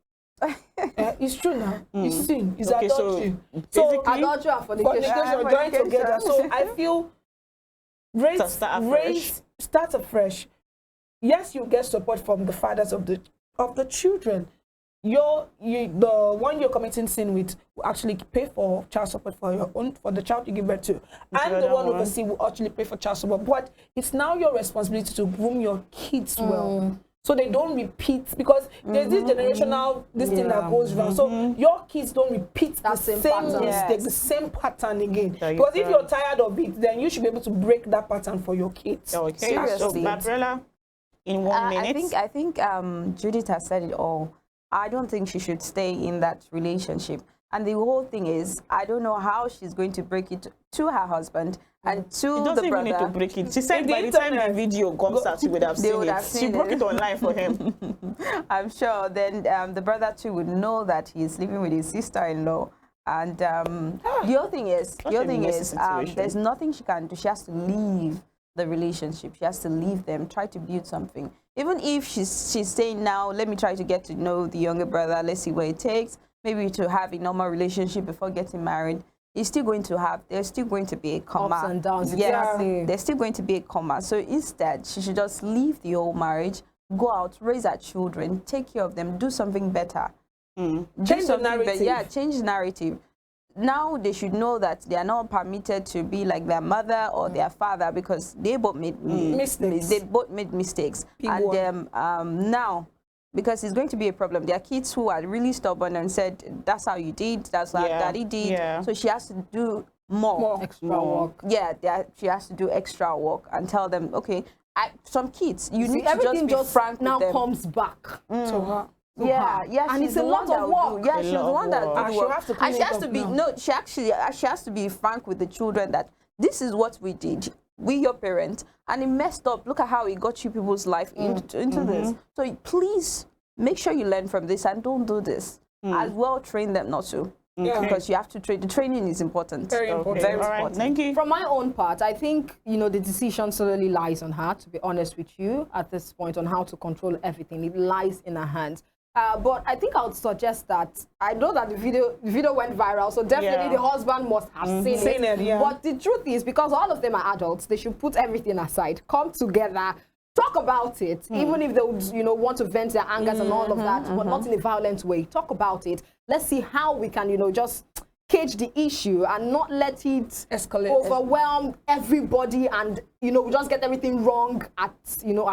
S3: It's true now. It's sin. It's
S2: Okay,
S3: adultery.
S2: so
S4: Adultery and
S3: Fornication joined together. So I feel start afresh. Yes, you get support from the fathers of the children. The one you're committing sin with will actually pay for child support for the child you give birth to, and the one overseas will actually pay for child support. But it's now your responsibility to groom your kids well, so they don't repeat, because there's this generational thing that goes around. So your kids don't repeat the same mistake, the same pattern again. Because if you're tired of it, then you should be able to break that pattern for your kids.
S2: Okay,
S5: Seriously.
S2: so Gabriella, in 1 minute.
S5: I think Judith has said it all. I don't think she should stay in that relationship. And the whole thing is, I don't know how she's going to break it to her husband and to
S2: She
S5: the
S2: doesn't even
S5: brother.
S2: need to break it. She said by the time the video comes out, she would have seen it. She broke it online for him.
S5: I'm sure then the brother too would know that he's living with his sister-in-law. And the other thing is, there's nothing she can do. She has to leave the relationship. She has to leave them, try to build something. Even if she's saying now, let me try to get to know the younger brother, let's see what it takes, maybe to have a normal relationship before getting married, there's still going to be a comma.
S4: Ups and downs,
S5: Yes,
S4: exactly.
S5: there's still going to be a comma. So instead, she should just leave the old marriage, go out, raise her children, take care of them, do something better.
S3: Change the narrative.
S5: Yeah, change the narrative. Now they should know that they are not permitted to be like their mother or their father, because they both made
S3: Mistakes.
S5: They both made mistakes. And now, because it's going to be a problem, there are kids who are really stubborn and said, that's how you did, that's how daddy did.
S2: Yeah.
S5: So she has to do more.
S4: Extra work.
S5: Yeah, she has to do extra work and tell them, okay, some kids, you
S4: See,
S5: need to
S4: everything
S5: just be frank
S4: now
S5: with them.
S4: comes back to her.
S5: Yeah,
S4: And
S5: she's
S4: it's
S5: the
S4: a
S5: one
S4: lot
S5: that
S4: of
S5: will
S4: work.
S5: do. Yeah, she's the one that will do
S3: She'll
S5: work.
S3: have to
S5: And
S3: clean
S5: she
S3: it
S5: has
S3: up
S5: to be
S3: now.
S5: she has to be frank with the children that this is what we did. We your parents, and it messed up. Look at how it got you people's life into this. So please make sure you learn from this and don't do this. As well, train them not to.
S3: Yeah.
S5: Because you have to train. The training is important.
S3: Very important.
S5: Very
S2: All right,
S5: important.
S2: thank you.
S4: From my own part, I think, you know, the decision solely lies on her, to be honest with you, at this point, on how to control everything. It lies in her hands. But I think I would suggest that, I know that the video went viral, so definitely the husband must have seen it.
S3: Yeah.
S4: But the truth is, because all of them are adults, they should put everything aside, come together, talk about it, even if they would, you know, want to vent their angers and all of that, but not in a violent way. Talk about it. Let's see how we can, you know, just cage the issue and not let it
S3: Escalate.
S4: overwhelm everybody, and we just get everything wrong at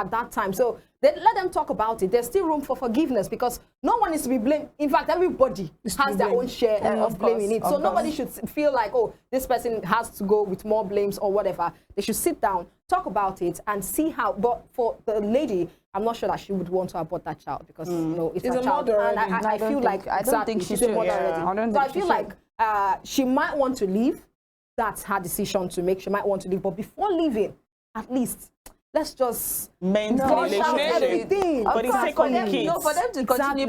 S4: at that time. So let them talk about it. There's still room for forgiveness, because no one is to be blamed. In fact, everybody has their own share of blame in it. So nobody should feel like, oh, this person has to go with more blames or whatever. They should sit down, talk about it, and see how. But for the lady, I'm not sure that she would want to abort that child, because it's a child, and I feel like
S5: I don't think
S4: she's
S5: she
S4: a
S5: should.
S4: mother
S5: Yeah.
S4: already. So I feel like she might want to leave. That's her decision to make. She might want to leave, but before leaving, at least let's just
S2: Mend the
S4: flush out
S2: relationship.
S4: everything.
S2: For the sake of the kids.
S5: No, for them to continue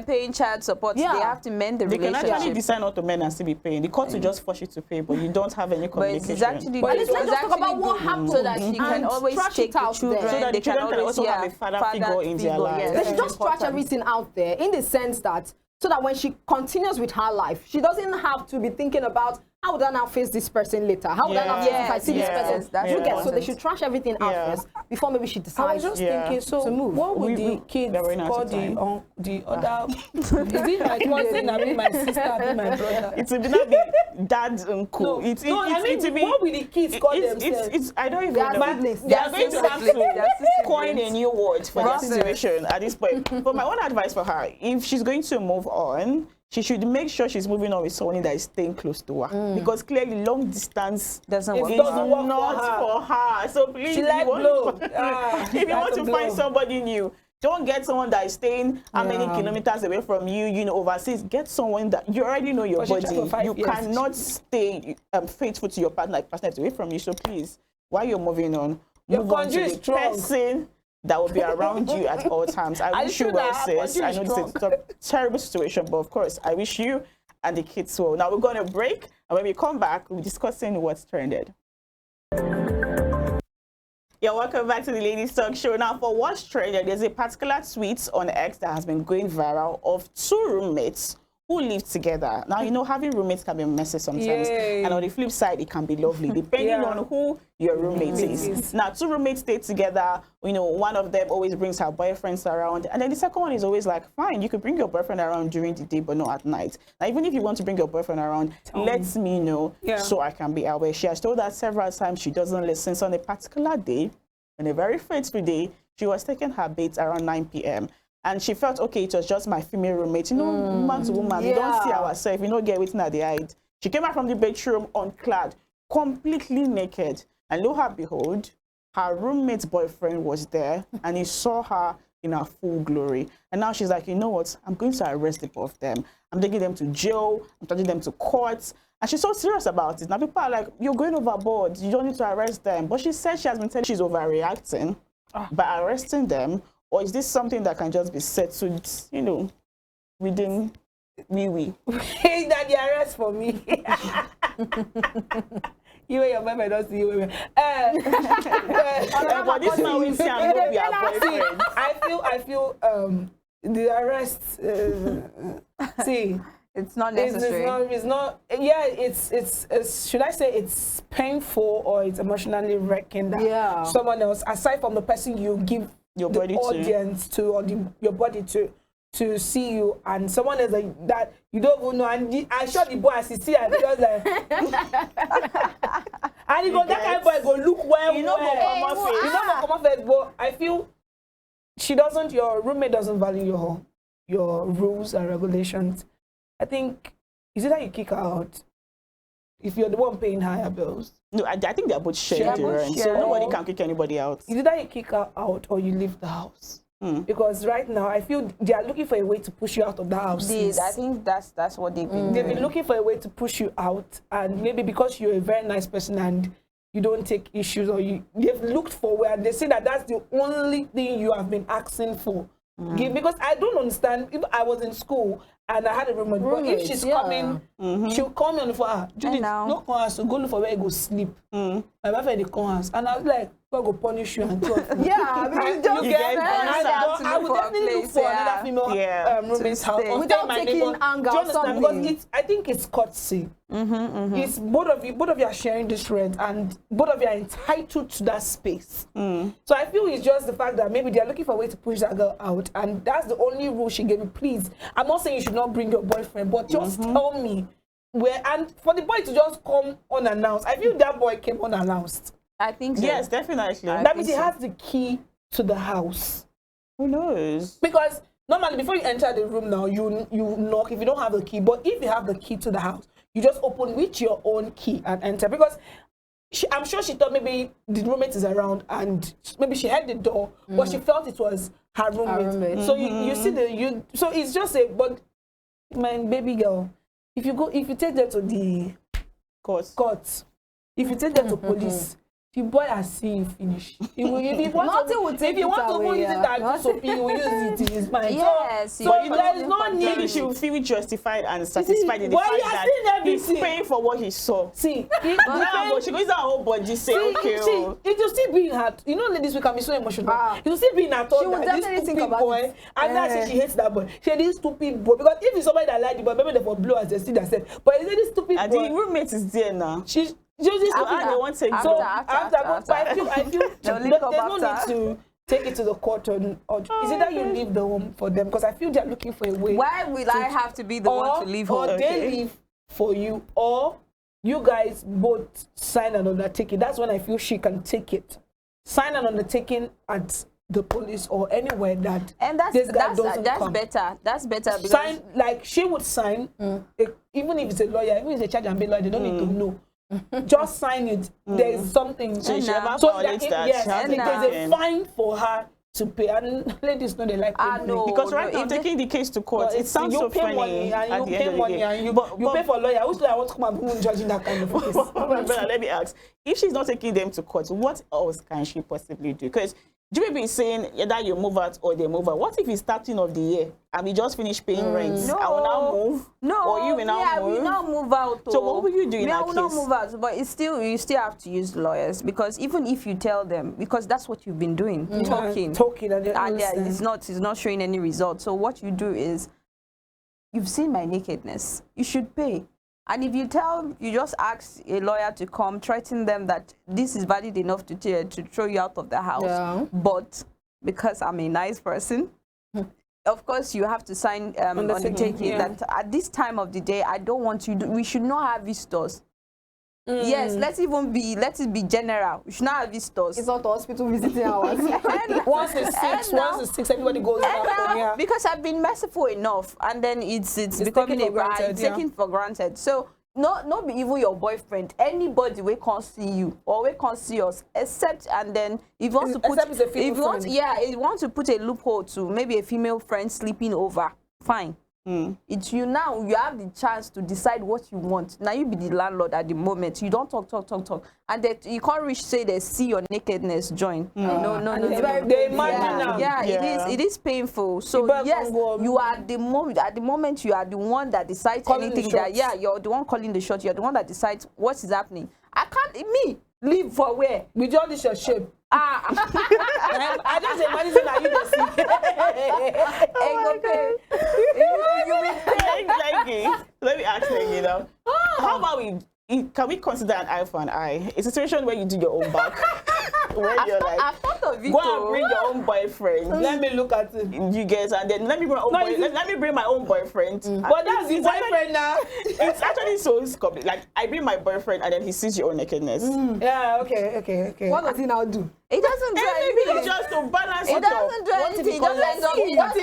S5: paying child support,
S4: Yeah.
S5: they have to mend the
S2: They can
S5: relationship.
S2: actually decide not to mend and still be paying. The court will just force you to pay, but you don't have any
S5: But
S2: communication.
S5: it's actually
S4: But let's
S5: good. It's
S4: just talk about
S5: actually
S4: what
S5: good,
S4: happened,
S5: so that she can
S4: and
S5: always
S4: trash
S5: take
S4: it
S5: the
S4: out there.
S5: children.
S2: So that the
S5: they can
S2: children can
S5: always
S2: also have a father figure in their lives.
S4: They should just scratch everything out there, in the sense that, so that when she continues with her life, she doesn't have to be thinking about, how would I now face this person later? How would I now face if I see this
S2: Yes,
S4: person?
S5: that's
S4: You get, so they
S5: important.
S4: should trash everything out first before maybe she
S3: I
S4: decides.
S3: was just
S2: Yeah.
S3: thinking, so
S4: to move.
S3: what would
S2: We-
S3: the kids
S2: they're running out
S3: call
S2: of time.
S3: the other? Is it my cousin, I mean my sister, I mean my brother?
S2: It will be not be dad uncle.
S3: No,
S2: It
S3: no, I mean,
S2: will be.
S3: what will the kids call themselves?
S2: It's I don't even
S4: They are
S2: know.
S4: siblings.
S2: They are going to have to coin a
S5: siblings.
S2: new word for their
S5: Brothers.
S2: situation at this point. But my own advice for her, if she's going to move on, she should make sure she's moving on with someone that is staying close to her. Because clearly long distance
S5: Doesn't
S3: It
S5: work.
S2: is
S3: doesn't work
S2: not
S3: for
S2: for her. So please,
S3: She
S2: if
S3: like
S2: you want
S3: blow.
S2: if you want to find somebody new, don't get someone that is staying how many kilometers away from you, overseas. Get someone that you already know your
S3: But she tried
S2: body.
S3: for 5
S2: You
S3: years.
S2: cannot stay faithful to your partner, like partner is away from you. So please, while you're moving on,
S3: Your
S2: move on to
S3: conjugal is
S2: the
S3: strong.
S2: person that will be around you at all times. I wish you
S3: sure
S2: well,
S3: that
S2: sis. I know
S3: conjugal
S2: this is a terrible situation, but of course, I wish you and the kids well. Now we're going to break, and when we come back, we'll be discussing what's trended. Yeah, welcome back to the Ladies Talk Show. Now, for what's trended, there's a particular tweet on X that has been going viral of two roommates who live together. Now, having roommates can be messy sometimes.
S3: Yay.
S2: And on the flip side, it can be lovely, depending on who your roommate is. Now, two roommates stay together. One of them always brings her boyfriends around. And then the second one is always like, fine, you could bring your boyfriend around during the day, but not at night. Now, even if you want to bring your boyfriend around, let me know so I can be aware. She has told us several times she doesn't listen. So on a particular day, on a very fateful day, she was taking her bath around 9 p.m. And she felt, okay, it was just my female roommate. Woman to woman, we don't see ourselves, we don't get waiting at the height. She came out from the bedroom unclad, completely naked. And lo and behold, her roommate's boyfriend was there, and he saw her in her full glory. And now she's like, you know what? I'm going to arrest the both of them. I'm taking them to jail. I'm taking them to court. And she's so serious about it. Now people are like, you're going overboard. You don't need to arrest them. But she said she has been telling she's overreacting by arresting them. Or is this something that can just be settled, within we?
S3: Hey, that the arrest for me. You and your mama don't see you.
S2: But this man will say I'm going to be her boyfriend.
S3: I feel the arrest. See,
S5: It's not necessary.
S3: it's not. Yeah, it's. Should I say it's painful or it's emotionally wrecking that someone else, aside from the person you give
S2: Your
S3: the
S2: body to.
S3: audience to or your body to see you, and someone else that you don't even know, and I shot the boy as he see and just like, and he go that kind of boy go look well,
S2: You know go come off it.
S3: you know go come off it, but I feel your roommate doesn't value your rules and regulations. I think is it that you kick her out if you're the one paying higher bills.
S2: No, I think they're both sharing the rent, so nobody can kick anybody out.
S3: Is it that you kick her out or you leave the house? Because right now I feel they are looking for a way to push you out of the house.
S5: I think that's what they've been
S3: They've
S5: doing.
S3: been looking for a way to push you out, and maybe because you're a very nice person and you don't take issues, or they've looked for where they say that's the only thing you have been asking for. Because I don't understand, if I was in school and I had a roommate, but if she's coming, she'll call me on the phone. Judith, no come house, so go look for where you go sleep. My boyfriend they come house, and I was like, God go punish you and talk.
S4: You
S2: get
S3: I would definitely look for another female roommate's house
S4: without taking anger or something.
S3: Because I think it's courtesy. It's both of you are sharing this rent, and both of you are entitled to that space. So I feel it's just the fact that maybe they're looking for a way to push that girl out, and that's the only rule she gave me. Please, I'm not saying you should not bring your boyfriend, but just tell me and for the boy to just come unannounced, I feel that boy came unannounced.
S5: I think so.
S2: Yes, definitely.
S3: That means he has the key to the house.
S2: Who knows?
S3: Because normally before you enter the room now, you knock if you don't have the key. But if you have the key to the house, you just open with your own key and enter. Because I'm sure she thought maybe the roommate is around and maybe she had the door, but she felt it was her roommate. So you see so it's just but my baby girl, if you take them to the court, if you take them to police, the boy has seen you finish. If you want to use it as soap, he will use it in his mind.
S5: Yes.
S3: So there is no need.
S2: Maybe she will feel justified and satisfied in the fact that he's paying for what he saw.
S3: See,
S2: but she goes her whole body say, okay.
S3: It will still be in her. You know, ladies, we can be so emotional. It will still be in her thought that this stupid boy, and that's she hates that boy. She had this stupid boy. Because if it's somebody that like the boy, maybe they will blow as they see themselves. But is it this stupid boy?
S2: And the roommate is there now.
S3: After, I feel there's no need to take it to the court or is it that you leave the home for them? Because I feel they're looking for a way.
S5: Why will I have to be the one to leave home?
S3: Or they leave for you, or you guys both sign an undertaking. That's when I feel she can take it. Sign an undertaking at the police or anywhere that this guy doesn't come.
S5: That's better. Because
S3: Sign, like she would sign, even if it's a lawyer, even if it's a charge and bail lawyer, they don't need to know. Just sign it. There is something.
S2: So she ever
S3: so
S2: violates that.
S3: Yes, there's a fine for her to pay. And ladies know they like paying money.
S2: Because right now, taking the case to court, it sounds so funny.
S3: Money and you pay money and you pay for a lawyer. Which lawyer wants to come and judging that kind of case?
S2: But let me ask, if she's not taking them to court, what else can she possibly do? Because Julie is saying either you move out or they move out. What if it's starting of the year and we just finish paying rent?
S5: No.
S2: I will now move.
S5: No.
S2: Or you will now move.
S5: We now move out.
S2: So what will you do in that case?
S5: We will not move out, but you still have to use lawyers, because even if you tell them, because that's what you've been doing, talking, and it's not showing any results. So what you do is, you've seen my nakedness. You should pay. And if you just ask a lawyer to come, threaten them that this is valid enough to throw you out of the house. But because I'm a nice person, of course you have to sign undertaking that at this time of the day, I don't want you. We should not have visitors. Yes, let's it be general. We should not have visitors.
S4: It's not the hospital visiting hours.
S3: Once it's six, everybody goes back.
S5: Because I've been merciful enough, and then it's becoming taken for granted. So not be even your boyfriend, anybody we can't see you or we can't see us, except, and then if you want to put if you want to put a loophole to maybe a female friend sleeping over, fine. It's you now. You have the chance to decide what you want. Now you be the landlord at the moment. You don't talk, and that you can't reach say they see your nakedness join. No. It is painful. So yes, you are the moment. At the moment, you are the one that decides anything. You're the one calling the shot. You're the one that decides what is happening. I can't leave for where
S3: with all this your shape. I just imagine that you just
S2: see. Let me ask you now. How about can we consider an eye for an eye? It's a situation where you do your own back. Where you're like, go and bring your own boyfriend.
S3: Let me look at it.
S2: You guys, and then let me bring my own boyfriend.
S3: But that's his boyfriend now.
S2: It's actually so complicated. Like, I bring my boyfriend and then he sees your own nakedness.
S3: Yeah, okay.
S4: What does he now do?
S5: It doesn't do anything.
S2: It's just to balance
S5: it doesn't do anything. It doesn't end up. Exactly.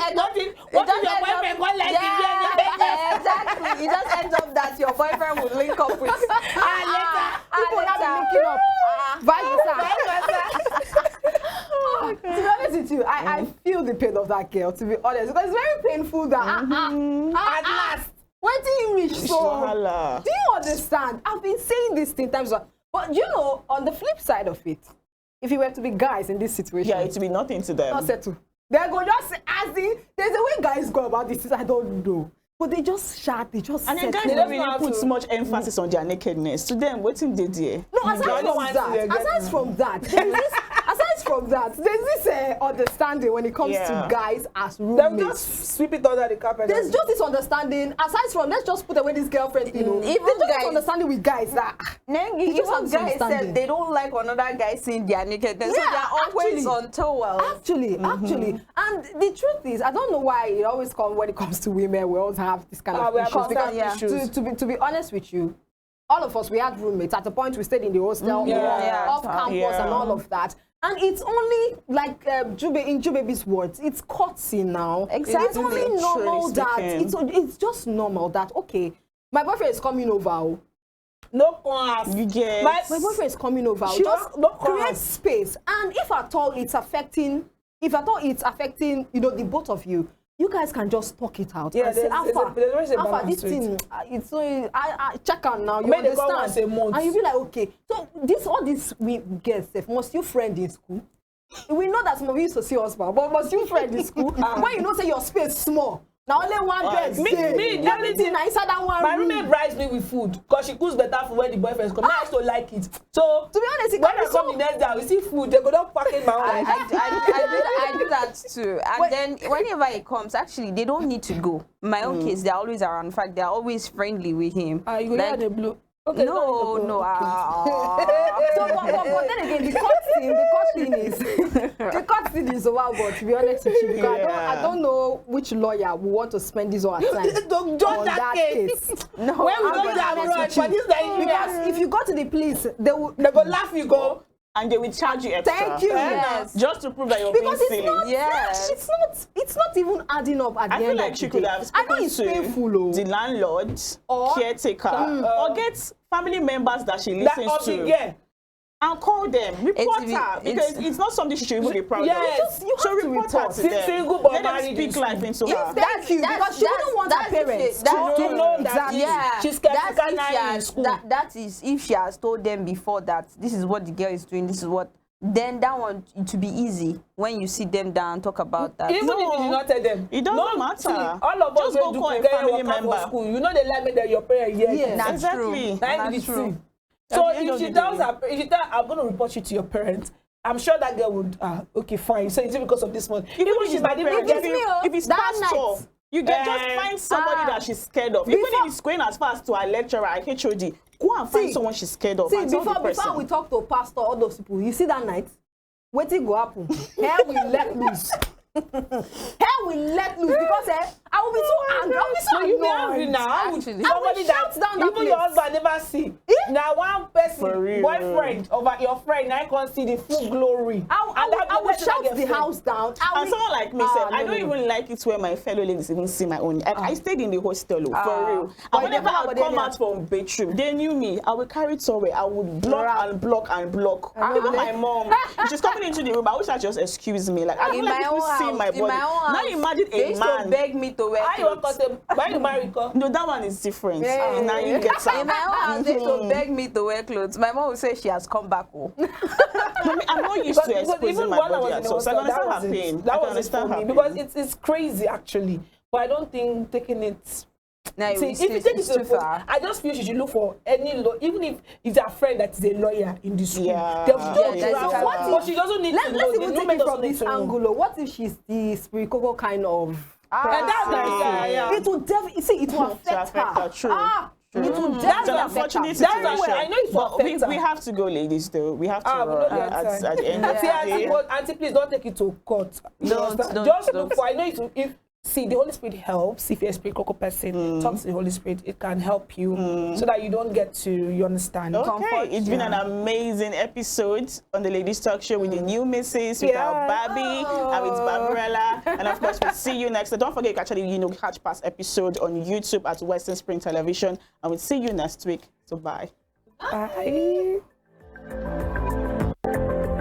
S5: It just ends up that your boyfriend will link up with.
S4: People now be linking up. Vice versa. To be honest with you, I feel the pain of that girl, to be honest, because it's very painful that at last, when do you reach so? Do you understand? I've been saying this 10 times, but you know, on the flip side of it, if you were to be guys in this situation,
S2: it would be nothing to them.
S4: Not settle. They're going just asking. There's a way guys go about this. I don't know. But they just shout, they just
S2: and then guys don't really put much emphasis on their nakedness. To them, waiting they do.
S4: No, aside from that, there's this understanding when it comes to guys as roommates.
S3: They'll just sweep it under the carpet.
S4: There's just this understanding. Aside from, let's just put away this girlfriend, you know.
S5: Even
S4: guys, this understanding with guys that
S5: even guys said they don't like another guy seeing their nakedness, so they're always on towel.
S4: Actually, and And the truth is, I don't know why it always comes when it comes to women. We always have this kind of
S3: we have
S4: issues.
S3: constant
S4: Because
S3: issues.
S4: to be honest with you, all of us, we had roommates. At the point, we stayed in the hostel, off campus, and all of that. And it's only like in Jubebi's words, it's courtesy now.
S5: Exactly.
S4: It's only normal that it's just normal that okay, my boyfriend is coming over. Oh.
S3: No class.
S2: You get
S4: My boyfriend is coming over.
S3: She
S4: Just
S3: no
S4: create
S3: class.
S4: space. And if at all it's affecting, you know, the both of you, you guys can just talk it out.
S3: Yeah,
S4: and say,
S3: there's a
S4: Alpha,
S3: balance
S4: this
S3: to it.
S4: thing, it's so, I check out now. You
S3: Make the call
S4: understand?
S3: once a month.
S4: And you be like, okay. So all this we get, must you friend in school? We know that some of you used to see us, but must you friend in school? When you know say your space small. Now only one bed.
S3: Me,
S4: everything inside that one
S3: my
S4: room.
S3: roommate bribes me with food because she cooks better food when the boyfriends come. I still like it. So
S4: To be honest, it
S3: when
S4: can
S3: I
S4: be
S3: come
S4: so.
S3: the next day, I will see food. They go down package my own.
S5: I do that too. And then whenever he comes, actually, they don't need to go. In my own case, they're always around. In fact, they're always friendly with him.
S3: You go
S5: Like,
S3: the blue. Okay,
S5: no.
S4: So, but then again, the cut scene is over. But to be honest with you, because I don't know which lawyer will want to spend this all time
S3: Don't judge
S4: on
S3: that case.
S5: No,
S3: When we
S4: I'm
S3: don't
S4: being
S3: have
S4: honest
S3: right
S4: with
S3: for
S4: you.
S3: this Nigeria,
S4: Because if you go to the police, they will.
S3: they go laugh you go.
S2: and they will charge you extra.
S4: Thank you.
S5: Yes.
S2: Just to prove that you're
S4: Because
S2: being
S4: it's
S2: silly.
S4: not,
S5: Yes.
S4: it's not even adding up at the
S2: I feel
S4: end
S2: like
S4: of
S2: she
S4: the
S2: could
S4: day.
S2: have
S4: I know
S2: spoken
S4: it's
S2: to
S4: painful, oh.
S2: the landlord,
S4: Or-
S2: caretaker, or get family members that she
S3: That
S2: listens to
S3: yeah.
S2: and call them, report
S5: It's-
S2: her, because it's not something she should even be proud
S3: Yes.
S2: of.
S4: You
S2: So
S4: have to
S2: report her
S4: report.
S2: to them.
S3: Single but
S2: Let them
S3: married
S2: speak
S3: in
S2: life
S3: school.
S2: into her.
S4: Thank you, because she wouldn't want her parents
S5: to
S3: know that
S5: exactly. Yeah,
S3: she's
S5: that's
S3: skeptical
S5: if
S3: now
S5: she
S3: in
S5: has,
S3: school.
S5: that is if she has told them before that this is what the girl is doing, this is what. Then that one to be easy when you sit them down talk about that.
S3: Even if you did not tell them,
S2: It doesn't matter.
S3: See, all of us
S2: Just go
S3: wey do
S2: call a
S3: get
S2: family
S3: work out for
S2: member.
S3: school. You know they like me that your parents hear
S4: Yes.
S3: you.
S5: That's
S2: Exactly.
S5: true.
S3: That be
S5: That's
S3: the
S5: true.
S3: thing. So
S2: At the end
S3: if
S2: of
S3: she
S2: the
S3: tells
S2: day.
S3: her, if she tell, I'm going to report you to your parents, I'm sure that girl would, okay, fine. So it's because of this one. Even if she's
S2: not
S3: not even
S2: parent,
S3: getting
S2: if it's
S4: that
S2: pastor,
S4: night.
S2: you can just find somebody that she's scared of. Even if it's going as far as to a lecturer, a HOD, go and find someone she's scared of.
S4: See,
S2: and tell the
S4: before
S2: person.
S4: we talk to pastor, all those people, you see that night, wetin go happen? Hair will let loose. Hair will let loose because I will be so angry. I will be so
S3: No, you be angry
S4: annoyed.
S3: now. How would
S5: Actually.
S3: somebody
S4: I will shout
S3: that
S4: down that
S3: even your
S4: place.
S3: husband never see? Now one
S2: For
S3: person,
S2: real.
S3: boyfriend of your friend, now can see the full glory.
S4: I will shout the house down.
S2: And someone like me said, I
S4: no,
S2: don't
S4: no.
S2: even like it when my fellow ladies even see my own. Like, I stayed in the hostel, for real.
S4: But
S2: And whenever
S4: you
S2: I
S4: never
S2: would
S4: go
S2: come
S4: there.
S2: out from bedroom, they knew me. I would carry towel. I would block and block and block. Even my mom, if she's coming into the room, I wish I just excuse me. Like, I don't
S5: In
S2: like
S5: my
S2: people
S5: own
S2: seeing my
S5: house, in
S2: body.
S5: my own
S2: Now
S5: house,
S2: imagine
S5: they
S2: a
S5: used to
S2: man.
S5: beg me to wear
S3: Why you
S5: clothes.
S3: want to say, why you marry her?
S2: No, that one is different.
S4: Yeah.
S2: Now you get
S5: In
S2: some.
S5: my own house, they used to beg me to wear clothes. My mom would say she has come back home.
S2: I'm not used to
S3: Because
S2: exposing
S3: even
S2: my
S3: while I
S2: body
S3: was in
S2: at
S3: the
S2: all. So I
S3: hostel,
S2: can understand her pain.
S3: that
S2: I can
S3: was it for
S2: understand
S3: me
S2: her
S3: because
S2: pain.
S3: it's crazy actually. But I don't think taking it.
S5: Now,
S3: See, if you take it to the point, I just feel she should look for any law, even if it's a friend that is a lawyer in the school.
S2: Yeah.
S3: They should
S5: Yeah, that's
S3: know.
S5: exactly.
S3: But she doesn't need to
S4: Let's
S3: know. The
S4: even
S3: woman
S4: take it
S3: doesn't
S4: from
S3: need
S4: this
S3: to know.
S4: angle. What if she's the spiritual kind of
S3: And that's
S2: yeah.
S4: It will definitely see. It will affect her.
S2: True.
S4: It will
S2: It's an
S4: definitely affect
S2: unfortunate
S4: her.
S3: That's
S2: situation.
S3: why I know it's
S2: But
S3: affect her.
S2: we have to go, ladies, though. We have to
S3: We
S2: run
S3: don't get time.
S2: at the end of the
S3: Auntie,
S2: day.
S3: auntie, please don't take it to court. You
S5: Don't,
S3: understand?
S5: don't,
S3: Just
S5: don't.
S3: look for. I know it. If see, the Holy Spirit helps. If you're a spiritual person, talk to the Holy Spirit. It can help you so that you don't get to. You understand?
S2: Okay, it's been an amazing episode on the Ladies Talk Show with the new missus, with our Barbie, and with Barbarella. And of course, we'll see you next. So don't forget, you can actually, catch past episode on YouTube at Western Spring Television. And we'll see you next week. So bye.
S3: Bye.